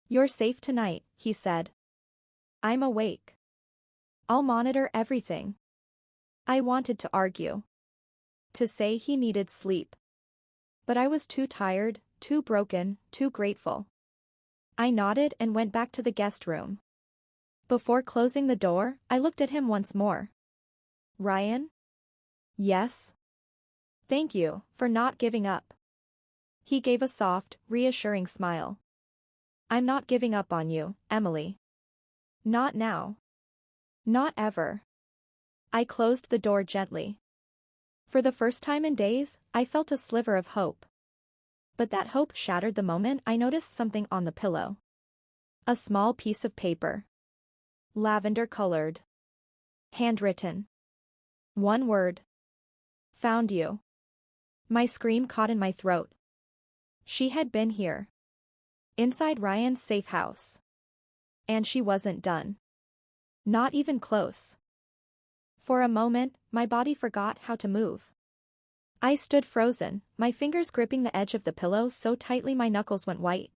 You're safe tonight, he said. I'm awake. I'll monitor everything. I wanted to argue. To say he needed sleep. But I was too tired, too broken, too grateful. I nodded and went back to the guest room. Before closing the door, I looked at him once more. Ryan? Yes? Thank you for not giving up. He gave a soft, reassuring smile. I'm not giving up on you, Emily. Not now. Not ever. I closed the door gently. For the first time in days, I felt a sliver of hope. But that hope shattered the moment I noticed something on the pillow. A small piece of paper. Lavender-colored. Handwritten. One word. Found you. My scream caught in my throat. She had been here. Inside Ryan's safe house. And she wasn't done. Not even close. For a moment, my body forgot how to move. I stood frozen, my fingers gripping the edge of the pillow so tightly my knuckles went white.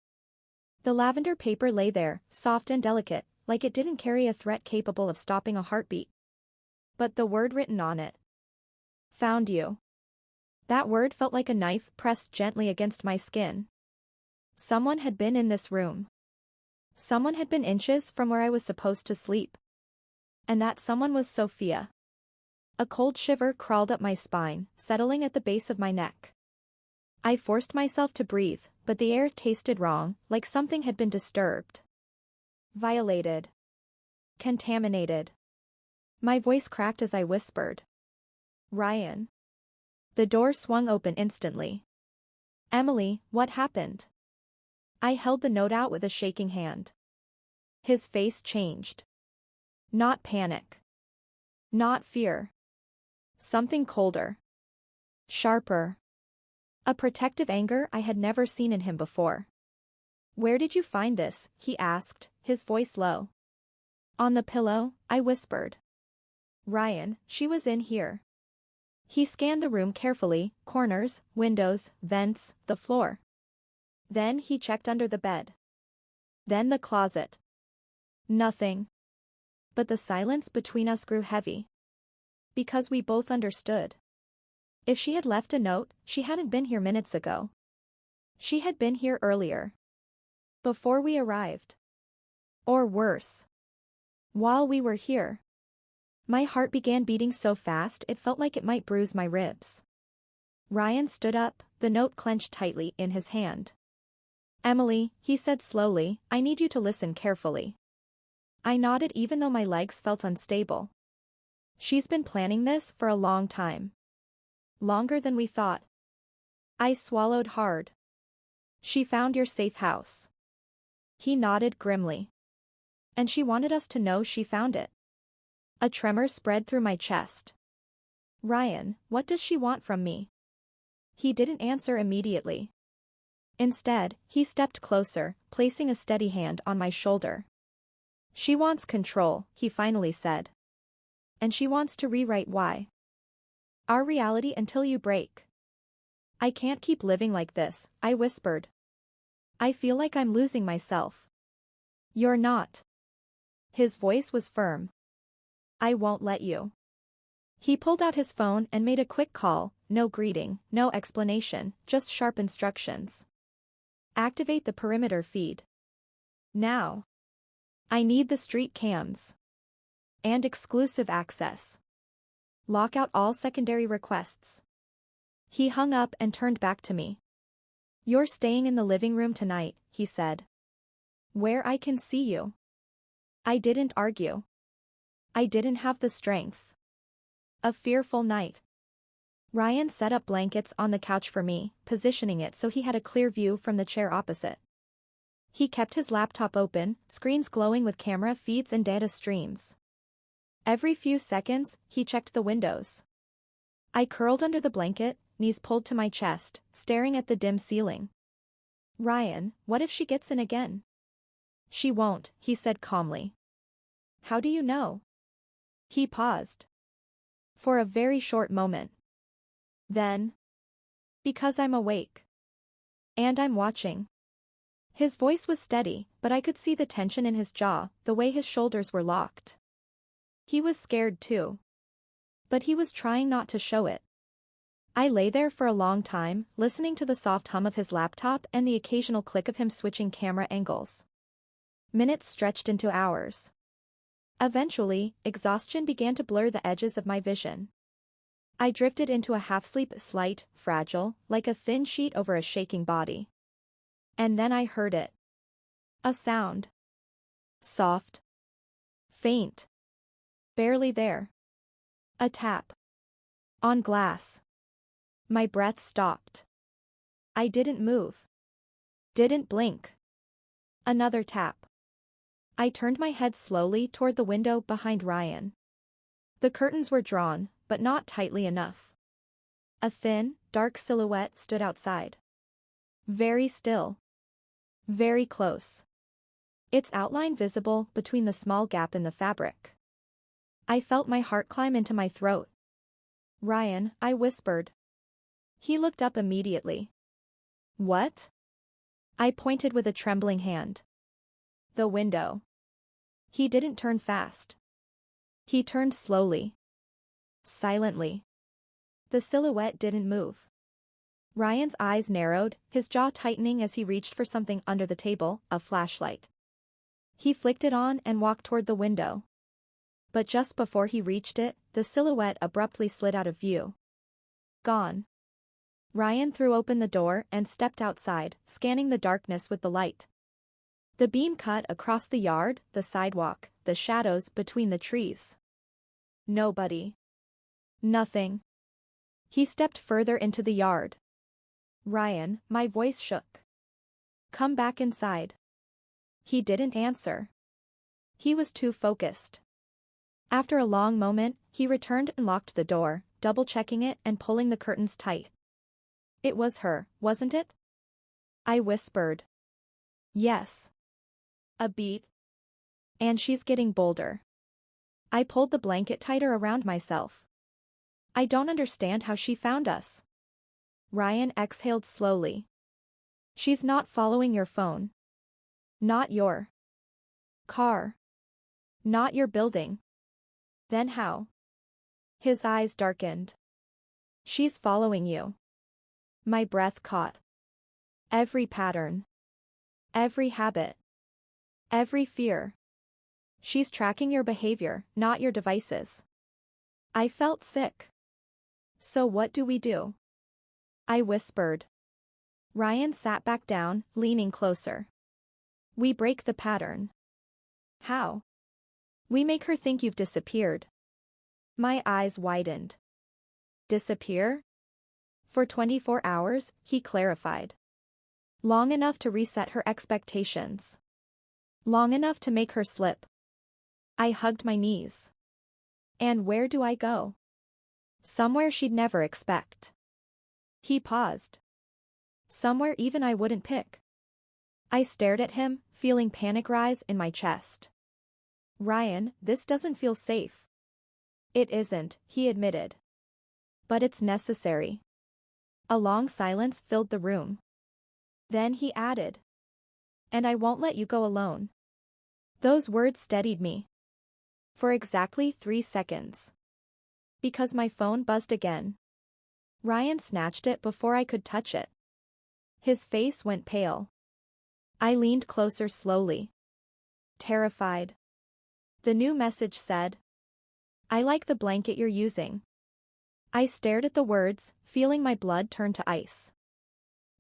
The lavender paper lay there, soft and delicate, like it didn't carry a threat capable of stopping a heartbeat. But the word written on it. Found you. That word felt like a knife pressed gently against my skin. Someone had been in this room. Someone had been inches from where I was supposed to sleep. And that someone was Sophia. A cold shiver crawled up my spine, settling at the base of my neck. I forced myself to breathe, but the air tasted wrong, like something had been disturbed. Violated. Contaminated. My voice cracked as I whispered. Ryan. The door swung open instantly. Emily, what happened? I held the note out with a shaking hand. His face changed. Not panic. Not fear. Something colder. Sharper. A protective anger I had never seen in him before. Where did you find this? He asked, his voice low. On the pillow, I whispered. Ryan, she was in here. He scanned the room carefully, corners, windows, vents, the floor. Then he checked under the bed. Then the closet. Nothing. But the silence between us grew heavy. Because we both understood. If she had left a note, she hadn't been here minutes ago. She had been here earlier. Before we arrived. Or worse. While we were here. My heart began beating so fast it felt like it might bruise my ribs. Ryan stood up, the note clenched tightly in his hand. Emily, he said slowly, I need you to listen carefully. I nodded even though my legs felt unstable. She's been planning this for a long time. Longer than we thought. I swallowed hard. She found your safe house. He nodded grimly. And she wanted us to know she found it. A tremor spread through my chest. Ryan, what does she want from me? He didn't answer immediately. Instead, he stepped closer, placing a steady hand on my shoulder. She wants control, he finally said. And she wants to rewrite why. Our reality until you break. I can't keep living like this, I whispered. I feel like I'm losing myself. You're not. His voice was firm. I won't let you. He pulled out his phone and made a quick call, no greeting, no explanation, just sharp instructions. Activate the perimeter feed. Now. I need the street cams. And exclusive access. Lock out all secondary requests. He hung up and turned back to me. You're staying in the living room tonight, he said. Where I can see you. I didn't argue. I didn't have the strength. A fearful night. Ryan set up blankets on the couch for me, positioning it so he had a clear view from the chair opposite. He kept his laptop open, screens glowing with camera feeds and data streams. Every few seconds, he checked the windows. I curled under the blanket, knees pulled to my chest, staring at the dim ceiling. Ryan, what if she gets in again? She won't, he said calmly. How do you know? He paused. For a very short moment. Then. Because I'm awake. And I'm watching. His voice was steady, but I could see the tension in his jaw, the way his shoulders were locked. He was scared too. But he was trying not to show it. I lay there for a long time, listening to the soft hum of his laptop and the occasional click of him switching camera angles. Minutes stretched into hours. Eventually, exhaustion began to blur the edges of my vision. I drifted into a half-sleep, slight, fragile, like a thin sheet over a shaking body. And then I heard it. A sound. Soft. Faint. Barely there. A tap. On glass. My breath stopped. I didn't move. Didn't blink. Another tap. I turned my head slowly toward the window behind Ryan. The curtains were drawn, but not tightly enough. A thin, dark silhouette stood outside. Very still. Very close. Its outline visible between the small gap in the fabric. I felt my heart climb into my throat. "Ryan," I whispered. He looked up immediately. "What?" I pointed with a trembling hand. "The window." He didn't turn fast. He turned slowly. Silently. The silhouette didn't move. Ryan's eyes narrowed, his jaw tightening as he reached for something under the table, a flashlight. He flicked it on and walked toward the window. But just before he reached it, the silhouette abruptly slid out of view. Gone. Ryan threw open the door and stepped outside, scanning the darkness with the light. The beam cut across the yard, the sidewalk, the shadows between the trees. Nobody. Nothing. He stepped further into the yard. "Ryan," my voice shook. "Come back inside." He didn't answer. He was too focused. After a long moment, he returned and locked the door, double-checking it and pulling the curtains tight. "It was her, wasn't it?" I whispered. "Yes." "A beat. And she's getting bolder." I pulled the blanket tighter around myself. "I don't understand how she found us." Ryan exhaled slowly. "She's not following your phone. Not your car. Not your building." "Then how?" His eyes darkened. "She's following you." My breath caught. Every pattern. Every habit. Every fear. "She's tracking your behavior, not your devices." I felt sick. "So what do we do?" I whispered. Ryan sat back down, leaning closer. "We break the pattern." "How?" "We make her think you've disappeared." My eyes widened. "Disappear?" "For 24 hours, he clarified. "Long enough to reset her expectations. Long enough to make her slip." I hugged my knees. "And where do I go?" "Somewhere she'd never expect." He paused. "Somewhere even I wouldn't pick." I stared at him, feeling panic rise in my chest. "Ryan, this doesn't feel safe." "It isn't," he admitted. "But it's necessary." A long silence filled the room. Then he added. "And I won't let you go alone." Those words steadied me. For exactly 3 seconds. Because my phone buzzed again. Ryan snatched it before I could touch it. His face went pale. I leaned closer slowly. Terrified. The new message said, "I like the blanket you're using." I stared at the words, feeling my blood turn to ice.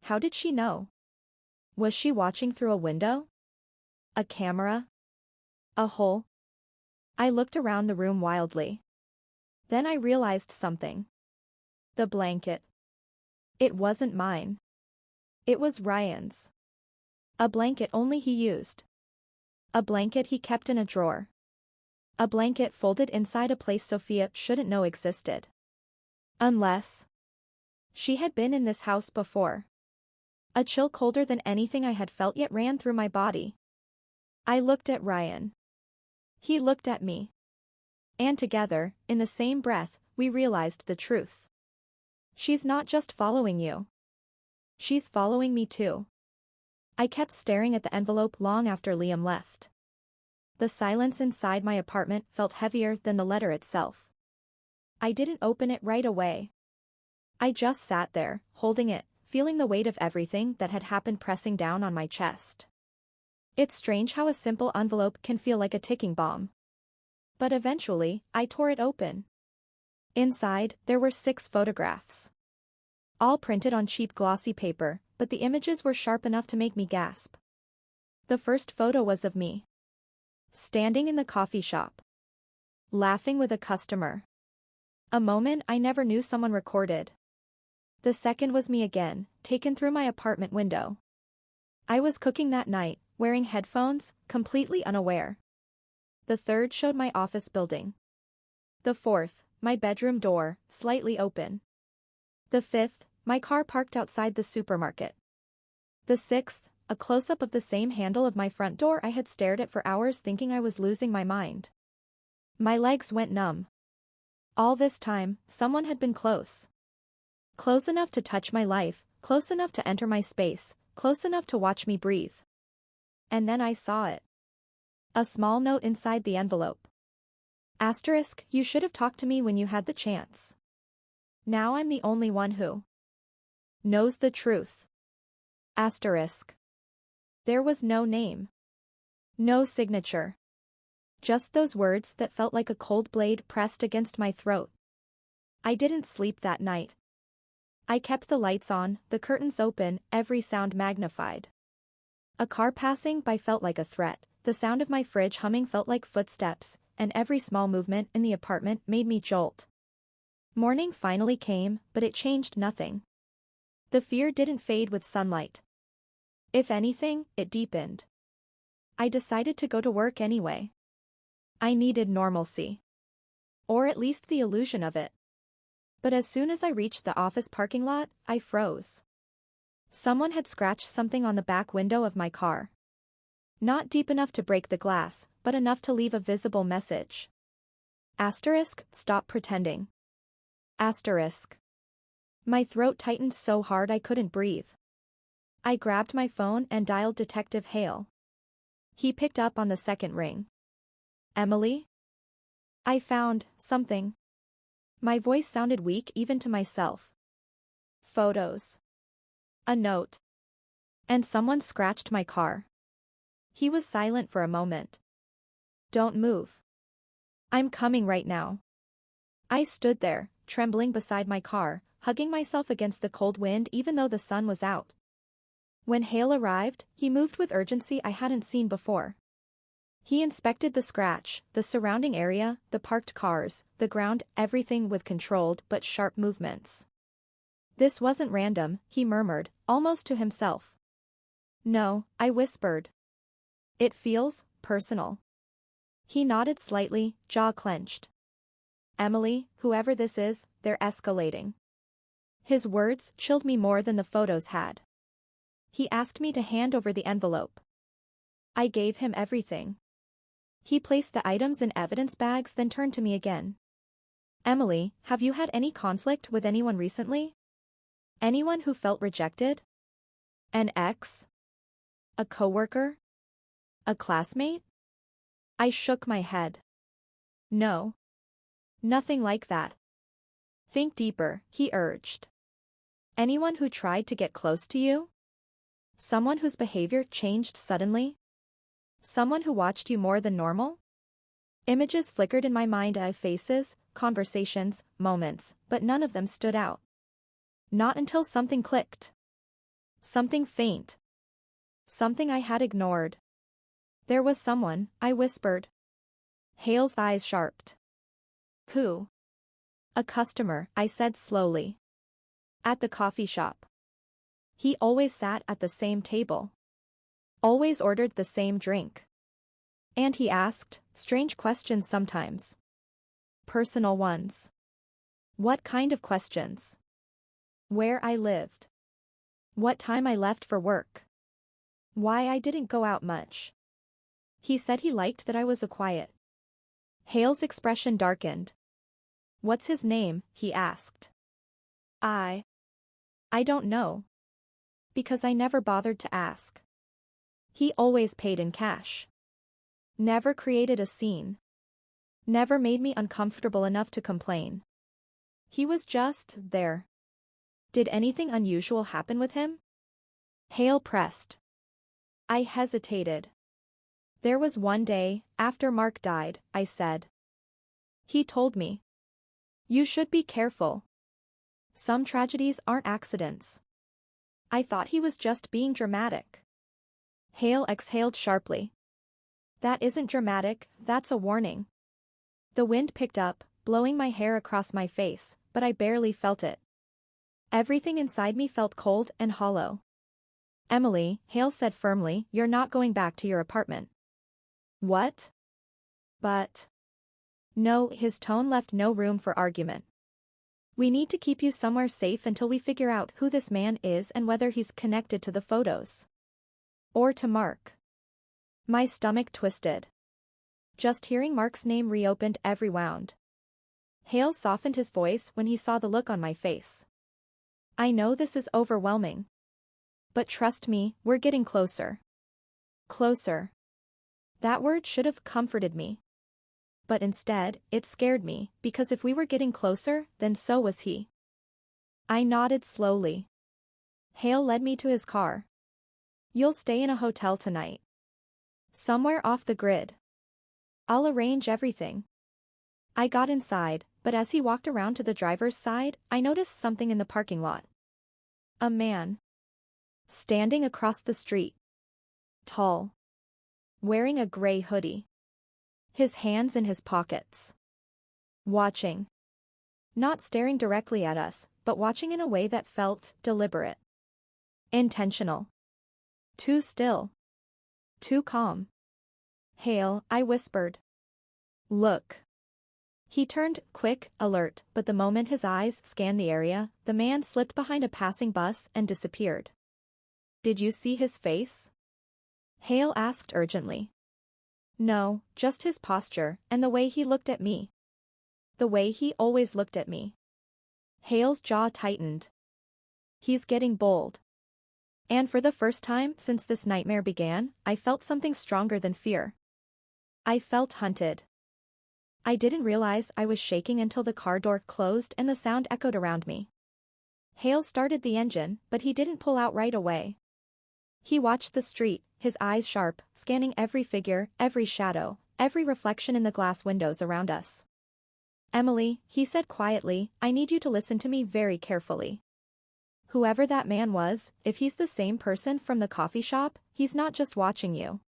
How did she know? Was she watching through a window? A camera? A hole? I looked around the room wildly. Then I realized something. The blanket. It wasn't mine. It was Ryan's. A blanket only he used. A blanket he kept in a drawer. A blanket folded inside a place Sophia shouldn't know existed. Unless she had been in this house before. A chill colder than anything I had felt yet ran through my body. I looked at Ryan. He looked at me. And together, in the same breath, we realized the truth. She's not just following you. She's following me too. I kept staring at the envelope long after Liam left. The silence inside my apartment felt heavier than the letter itself. I didn't open it right away. I just sat there, holding it, feeling the weight of everything that had happened pressing down on my chest. It's strange how a simple envelope can feel like a ticking bomb. But eventually, I tore it open. Inside, there were 6 photographs. All printed on cheap glossy paper, but the images were sharp enough to make me gasp. The first photo was of me, standing in the coffee shop, laughing with a customer. A moment I never knew someone recorded. The second was me again, taken through my apartment window. I was cooking that night, wearing headphones, completely unaware. The third showed my office building. The fourth, my bedroom door, slightly open. The fifth, my car parked outside the supermarket. The sixth, a close-up of the same handle of my front door I had stared at for hours thinking I was losing my mind. My legs went numb. All this time, someone had been close. Close enough to touch my life, close enough to enter my space, close enough to watch me breathe. And then I saw it. A small note inside the envelope. Asterisk, you should have talked to me when you had the chance. Now I'm the only one who knows the truth. Asterisk. There was no name. No signature. Just those words that felt like a cold blade pressed against my throat. I didn't sleep that night. I kept the lights on, the curtains open, every sound magnified. A car passing by felt like a threat, the sound of my fridge humming felt like footsteps, and every small movement in the apartment made me jolt. Morning finally came, but it changed nothing. The fear didn't fade with sunlight. If anything, it deepened. I decided to go to work anyway. I needed normalcy. Or at least the illusion of it. But as soon as I reached the office parking lot, I froze. Someone had scratched something on the back window of my car. Not deep enough to break the glass, but enough to leave a visible message. Asterisk, stop pretending. Asterisk. My throat tightened so hard I couldn't breathe. I grabbed my phone and dialed Detective Hale. He picked up on the second ring. Emily? I found something. My voice sounded weak even to myself. Photos. A note. And someone scratched my car. He was silent for a moment. Don't move. I'm coming right now. I stood there, trembling beside my car, hugging myself against the cold wind even though the sun was out. When Hale arrived, he moved with urgency I hadn't seen before. He inspected the scratch, the surrounding area, the parked cars, the ground, everything with controlled but sharp movements. This wasn't random, he murmured, almost to himself. No, I whispered. It feels personal. He nodded slightly, jaw clenched. Emily, whoever this is, they're escalating. His words chilled me more than the photos had. He asked me to hand over the envelope. I gave him everything. He placed the items in evidence bags then turned to me again. Emily, have you had any conflict with anyone recently? Anyone who felt rejected? An ex? A coworker? A classmate? I shook my head. No. Nothing like that. Think deeper, he urged. Anyone who tried to get close to you? Someone whose behavior changed suddenly? Someone who watched you more than normal? Images flickered in my mind of faces, conversations, moments, but none of them stood out. Not until something clicked. Something faint. Something I had ignored. There was someone, I whispered. Hale's eyes sharpened. Who? A customer, I said slowly. At the coffee shop. He always sat at the same table. Always ordered the same drink. And he asked strange questions sometimes. Personal ones. What kind of questions? Where I lived. What time I left for work. Why I didn't go out much. He said he liked that I was quiet. Hale's expression darkened. What's his name? He asked. I don't know. Because I never bothered to ask. He always paid in cash. Never created a scene. Never made me uncomfortable enough to complain. He was just there. Did anything unusual happen with him? Hale pressed. I hesitated. There was one day, after Mark died, I said. He told me. You should be careful. Some tragedies aren't accidents. I thought he was just being dramatic. Hale exhaled sharply. That isn't dramatic, that's a warning. The wind picked up, blowing my hair across my face, but I barely felt it. Everything inside me felt cold and hollow. Emily, Hale said firmly, you're not going back to your apartment. What? But. No, his tone left no room for argument. We need to keep you somewhere safe until we figure out who this man is and whether he's connected to the photos. Or to Mark. My stomach twisted. Just hearing Mark's name reopened every wound. Hale softened his voice when he saw the look on my face. I know this is overwhelming. But trust me, we're getting closer. Closer. That word should have comforted me. But instead, it scared me, because if we were getting closer, then so was he. I nodded slowly. Hale led me to his car. You'll stay in a hotel tonight. Somewhere off the grid. I'll arrange everything. I got inside, but as he walked around to the driver's side, I noticed something in the parking lot. A man. Standing across the street. Tall. Wearing a gray hoodie. His hands in his pockets. Watching. Not staring directly at us, but watching in a way that felt deliberate. Intentional. Too still. Too calm. Hale, I whispered. Look. He turned, quick, alert, but the moment his eyes scanned the area, the man slipped behind a passing bus and disappeared. Did you see his face? Hale asked urgently. No, just his posture, and the way he looked at me. The way he always looked at me. Hale's jaw tightened. He's getting bold. And for the first time since this nightmare began, I felt something stronger than fear. I felt hunted. I didn't realize I was shaking until the car door closed and the sound echoed around me. Hale started the engine, but he didn't pull out right away. He watched the street, his eyes sharp, scanning every figure, every shadow, every reflection in the glass windows around us. Emily, he said quietly, I need you to listen to me very carefully. Whoever that man was, if he's the same person from the coffee shop, he's not just watching you.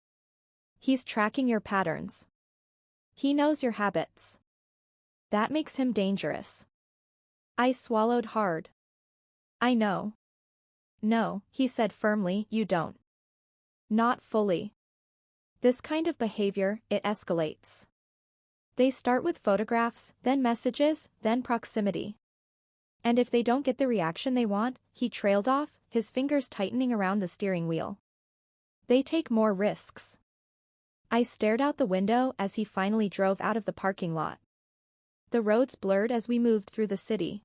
He's tracking your patterns. He knows your habits. That makes him dangerous. I swallowed hard. I know. No, he said firmly, you don't. Not fully. This kind of behavior, it escalates. They start with photographs, then messages, then proximity. And if they don't get the reaction they want, he trailed off, his fingers tightening around the steering wheel. They take more risks. I stared out the window as he finally drove out of the parking lot. The roads blurred as we moved through the city.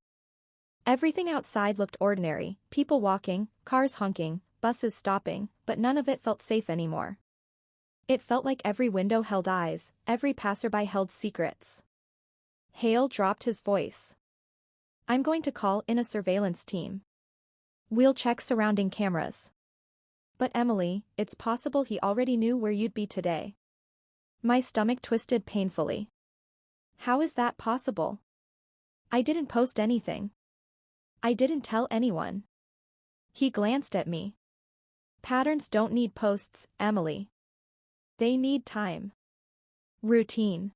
Everything outside looked ordinary, people walking, cars honking, buses stopping, but none of it felt safe anymore. It felt like every window held eyes, every passerby held secrets. Hale dropped his voice. I'm going to call in a surveillance team. We'll check surrounding cameras. But Emily, it's possible he already knew where you'd be today. My stomach twisted painfully. How is that possible? I didn't post anything. I didn't tell anyone. He glanced at me. Patterns don't need posts, Emily. They need time. Routine.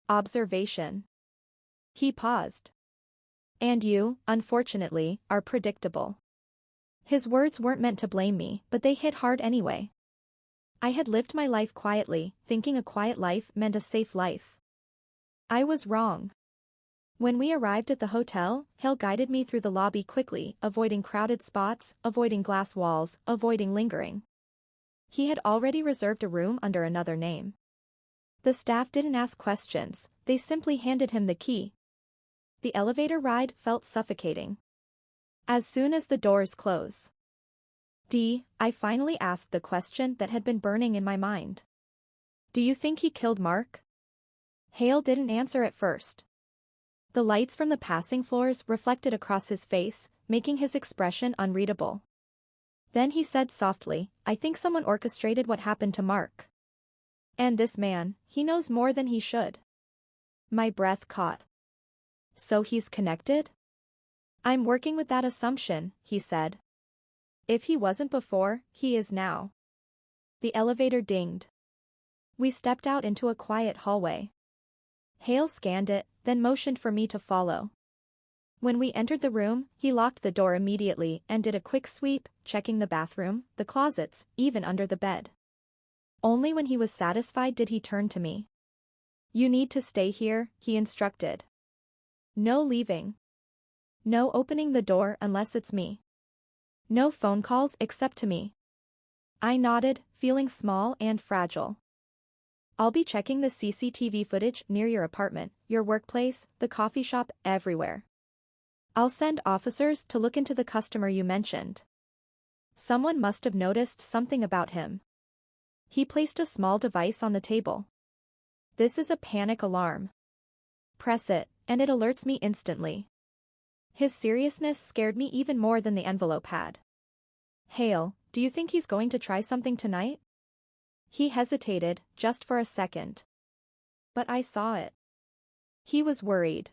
Observation. He paused. And you, unfortunately, are predictable. His words weren't meant to blame me, but they hit hard anyway. I had lived my life quietly, thinking a quiet life meant a safe life. I was wrong. When we arrived at the hotel, Hale guided me through the lobby quickly, avoiding crowded spots, avoiding glass walls, avoiding lingering. He had already reserved a room under another name. The staff didn't ask questions, they simply handed him the key. The elevator ride felt suffocating. As soon as the doors close. I finally asked the question that had been burning in my mind. Do you think he killed Mark? Hale didn't answer at first. The lights from the passing floors reflected across his face, making his expression unreadable. Then he said softly, I think someone orchestrated what happened to Mark. And this man, he knows more than he should. My breath caught. So he's connected? I'm working with that assumption, he said. If he wasn't before, he is now. The elevator dinged. We stepped out into a quiet hallway. Hale scanned it, then motioned for me to follow. When we entered the room, he locked the door immediately and did a quick sweep, checking the bathroom, the closets, even under the bed. Only when he was satisfied did he turn to me. You need to stay here, he instructed. No leaving. No opening the door unless it's me. No phone calls except to me. I nodded, feeling small and fragile. I'll be checking the CCTV footage near your apartment, your workplace, the coffee shop, everywhere. I'll send officers to look into the customer you mentioned. Someone must have noticed something about him. He placed a small device on the table. This is a panic alarm. Press it, and it alerts me instantly. His seriousness scared me even more than the envelope had. Hale, do you think he's going to try something tonight? He hesitated, just for a second. But I saw it. He was worried.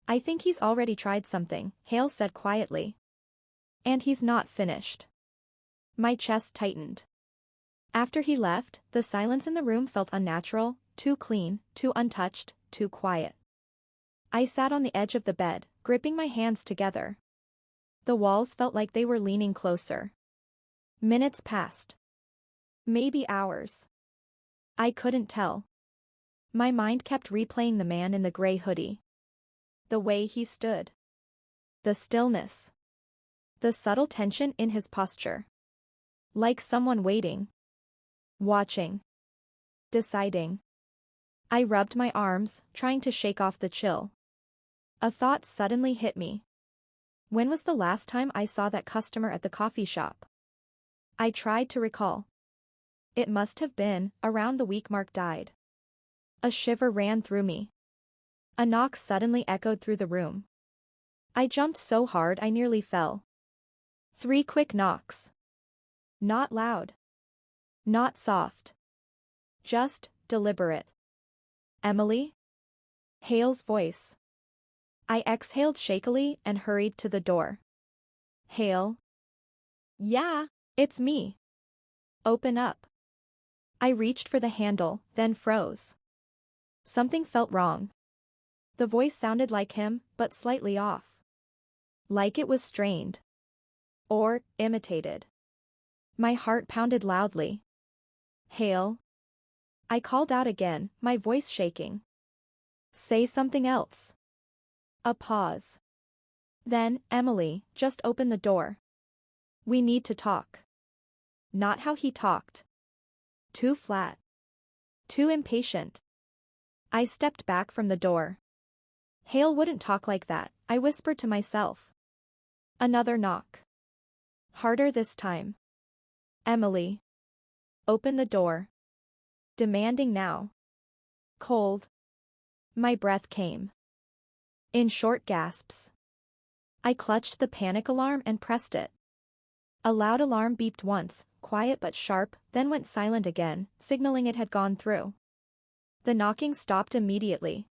I think he's already tried something, Hale said quietly. And he's not finished. My chest tightened. After he left, the silence in the room felt unnatural, too clean, too untouched, too quiet. I sat on the edge of the bed, gripping my hands together. The walls felt like they were leaning closer. Minutes passed. Maybe hours. I couldn't tell. My mind kept replaying the man in the gray hoodie. The way he stood. The stillness. The subtle tension in his posture. Like someone waiting. Watching. Deciding. I rubbed my arms, trying to shake off the chill. A thought suddenly hit me. When was the last time I saw that customer at the coffee shop? I tried to recall. It must have been around the week Mark died. A shiver ran through me. A knock suddenly echoed through the room. I jumped so hard I nearly fell. 3 quick knocks. Not loud. Not soft. Just deliberate. Emily? Hale's voice. I exhaled shakily and hurried to the door. Hale? Yeah. It's me. Open up. I reached for the handle, then froze. Something felt wrong. The voice sounded like him, but slightly off. Like it was strained. Or imitated. My heart pounded loudly. Hale? I called out again, my voice shaking. Say something else. A pause. Then, Emily, just open the door. We need to talk. Not how he talked. Too flat. Too impatient. I stepped back from the door. Hale wouldn't talk like that, I whispered to myself. Another knock. Harder this time. Emily. Open the door. Demanding now. Cold. My breath came. In short gasps. I clutched the panic alarm and pressed it. A loud alarm beeped once, quiet but sharp, then went silent again, signaling it had gone through. The knocking stopped immediately.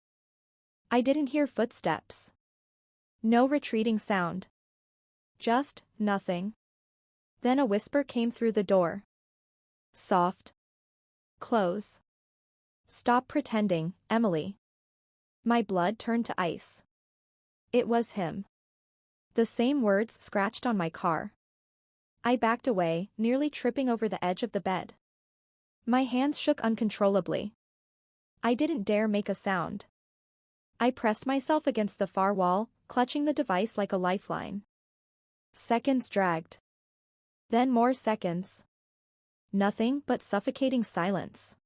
I didn't hear footsteps. No retreating sound. Just nothing. Then a whisper came through the door. Soft. Close. Stop pretending, Emily. My blood turned to ice. It was him. The same words scratched on my car. I backed away, nearly tripping over the edge of the bed. My hands shook uncontrollably. I didn't dare make a sound. I pressed myself against the far wall, clutching the device like a lifeline. Seconds dragged. Then more seconds. Nothing but suffocating silence.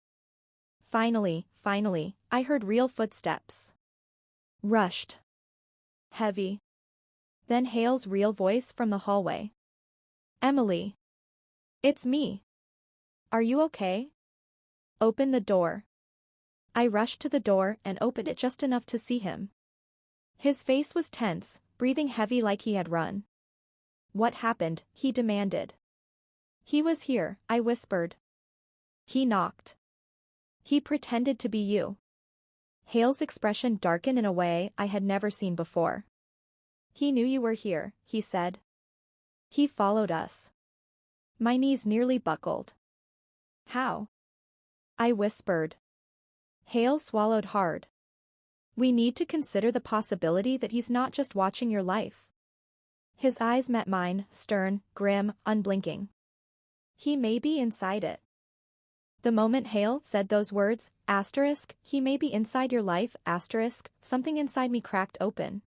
Finally, I heard real footsteps. Rushed. Heavy. Then Hale's real voice from the hallway. Emily. It's me. Are you okay? Open the door. I rushed to the door and opened it just enough to see him. His face was tense, breathing heavy like he had run. What happened? He demanded. He was here, I whispered. He knocked. He pretended to be you. Hale's expression darkened in a way I had never seen before. He knew you were here, he said. He followed us. My knees nearly buckled. How? I whispered. Hale swallowed hard. We need to consider the possibility that he's not just watching your life. His eyes met mine, stern, grim, unblinking. He may be inside it. The moment Hale said those words, he may be inside your life, something inside me cracked open.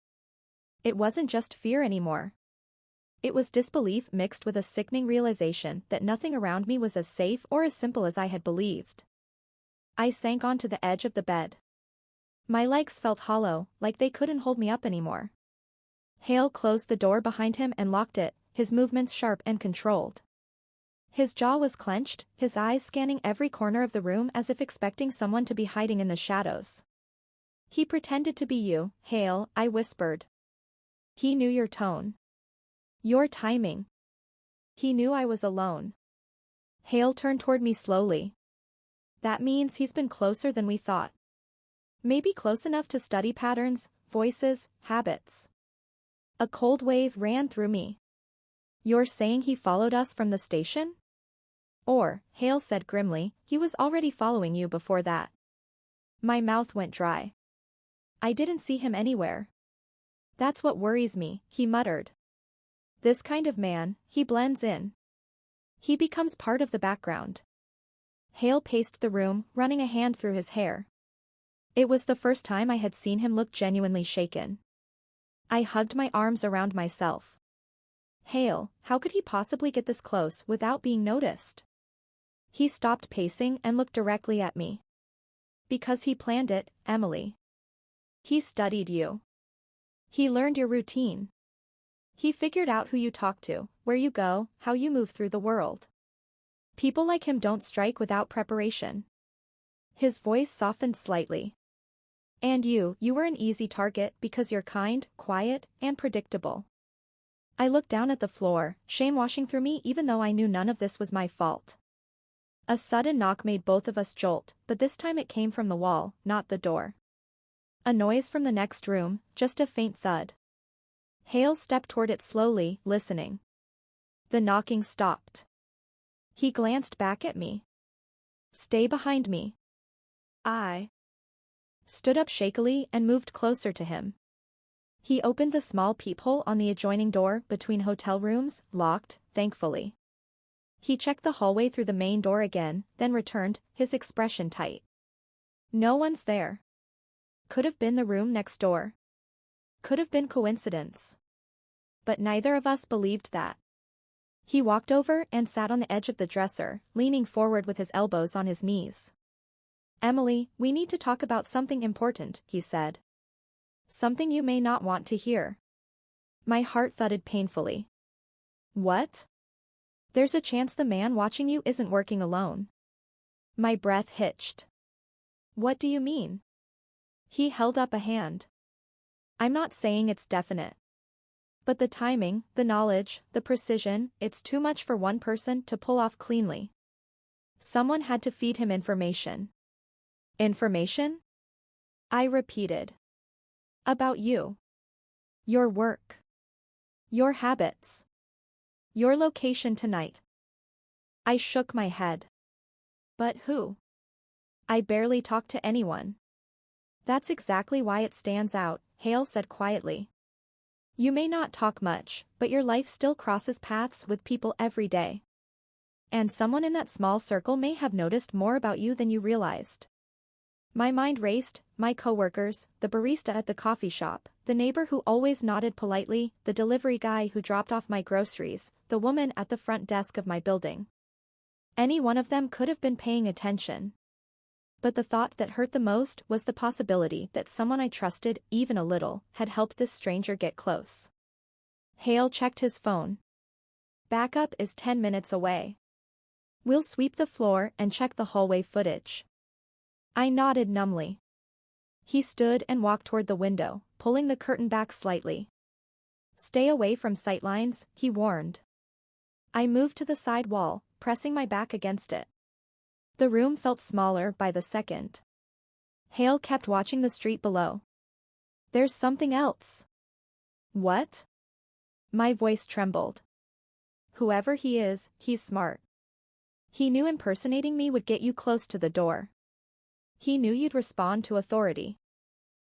It wasn't just fear anymore. It was disbelief mixed with a sickening realization that nothing around me was as safe or as simple as I had believed. I sank onto the edge of the bed. My legs felt hollow, like they couldn't hold me up anymore. Hale closed the door behind him and locked it, his movements sharp and controlled. His jaw was clenched, his eyes scanning every corner of the room as if expecting someone to be hiding in the shadows. He pretended to be you, Hale, I whispered. He knew your tone. Your timing. He knew I was alone. Hale turned toward me slowly. That means he's been closer than we thought. Maybe close enough to study patterns, voices, habits. A cold wave ran through me. You're saying he followed us from the station? Or, Hale said grimly, he was already following you before that. My mouth went dry. I didn't see him anywhere. That's what worries me, he muttered. This kind of man, he blends in. He becomes part of the background. Hale paced the room, running a hand through his hair. It was the first time I had seen him look genuinely shaken. I hugged my arms around myself. Hale, how could he possibly get this close without being noticed? He stopped pacing and looked directly at me. Because he planned it, Emily. He studied you. He learned your routine. He figured out who you talk to, where you go, how you move through the world. People like him don't strike without preparation. His voice softened slightly. And you were an easy target because you're kind, quiet, and predictable. I looked down at the floor, shame washing through me even though I knew none of this was my fault. A sudden knock made both of us jolt, but this time it came from the wall, not the door. A noise from the next room, just a faint thud. Hale stepped toward it slowly, listening. The knocking stopped. He glanced back at me. Stay behind me. I stood up shakily and moved closer to him. He opened the small peephole on the adjoining door between hotel rooms, locked, thankfully. He checked the hallway through the main door again, then returned, his expression tight. No one's there. Could have been the room next door. Could have been coincidence. But neither of us believed that. He walked over and sat on the edge of the dresser, leaning forward with his elbows on his knees. Emily, we need to talk about something important, he said. Something you may not want to hear. My heart thudded painfully. What? There's a chance the man watching you isn't working alone. My breath hitched. What do you mean? He held up a hand. I'm not saying it's definite. But the timing, the knowledge, the precision, it's too much for one person to pull off cleanly. Someone had to feed him information. Information? I repeated. About you. Your work. Your habits. Your location tonight. I shook my head. But who? I barely talk to anyone. That's exactly why it stands out, Hale said quietly. You may not talk much, but your life still crosses paths with people every day. And someone in that small circle may have noticed more about you than you realized. My mind raced, my coworkers, the barista at the coffee shop, the neighbor who always nodded politely, the delivery guy who dropped off my groceries, the woman at the front desk of my building. Any one of them could have been paying attention. But the thought that hurt the most was the possibility that someone I trusted, even a little, had helped this stranger get close. Hale checked his phone. Backup is 10 minutes away. We'll sweep the floor and check the hallway footage. I nodded numbly. He stood and walked toward the window, pulling the curtain back slightly. Stay away from sightlines, he warned. I moved to the side wall, pressing my back against it. The room felt smaller by the second. Hale kept watching the street below. There's something else. What? My voice trembled. Whoever he is, he's smart. He knew impersonating me would get you close to the door. He knew you'd respond to authority.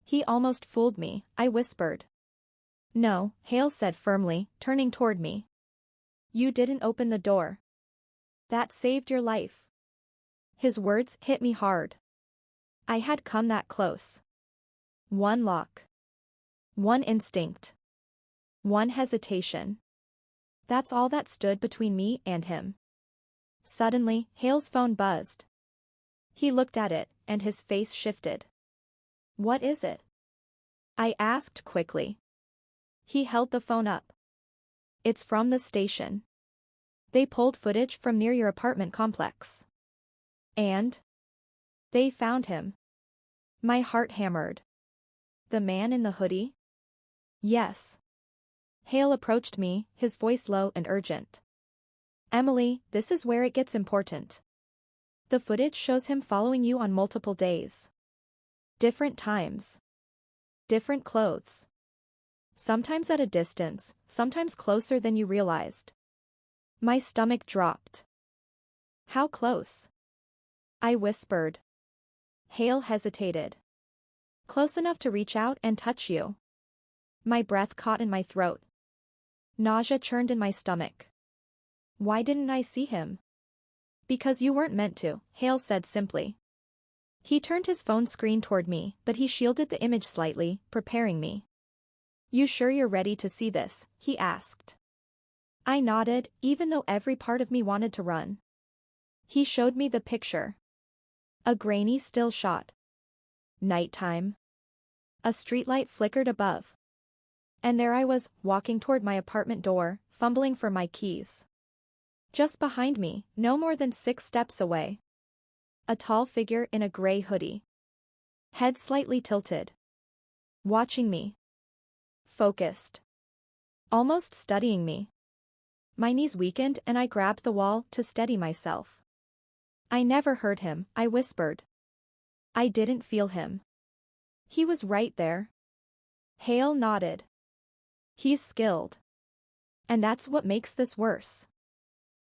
He almost fooled me, I whispered. No, Hale said firmly, turning toward me. You didn't open the door. That saved your life. His words hit me hard. I had come that close. One lock. One instinct. One hesitation. That's all that stood between me and him. Suddenly, Hale's phone buzzed. He looked at it, and his face shifted. What is it? I asked quickly. He held the phone up. It's from the station. They pulled footage from near your apartment complex. And? They found him. My heart hammered. The man in the hoodie? Yes. Hale approached me, his voice low and urgent. Emily, this is where it gets important. The footage shows him following you on multiple days. Different times. Different clothes. Sometimes at a distance, sometimes closer than you realized. My stomach dropped. How close? I whispered. Hale hesitated. Close enough to reach out and touch you. My breath caught in my throat. Nausea churned in my stomach. Why didn't I see him? Because you weren't meant to, Hale said simply. He turned his phone screen toward me, but he shielded the image slightly, preparing me. You sure you're ready to see this? He asked. I nodded, even though every part of me wanted to run. He showed me the picture. A grainy still shot. Nighttime. A streetlight flickered above. And there I was, walking toward my apartment door, fumbling for my keys. Just behind me, no more than 6 steps away. A tall figure in a gray hoodie. Head slightly tilted. Watching me. Focused. Almost studying me. My knees weakened and I grabbed the wall to steady myself. I never heard him, I whispered. I didn't feel him. He was right there. Hale nodded. He's skilled. And that's what makes this worse.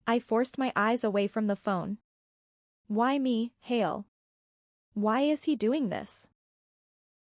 I forced my eyes away from the phone. Why me, Hale? Why is he doing this?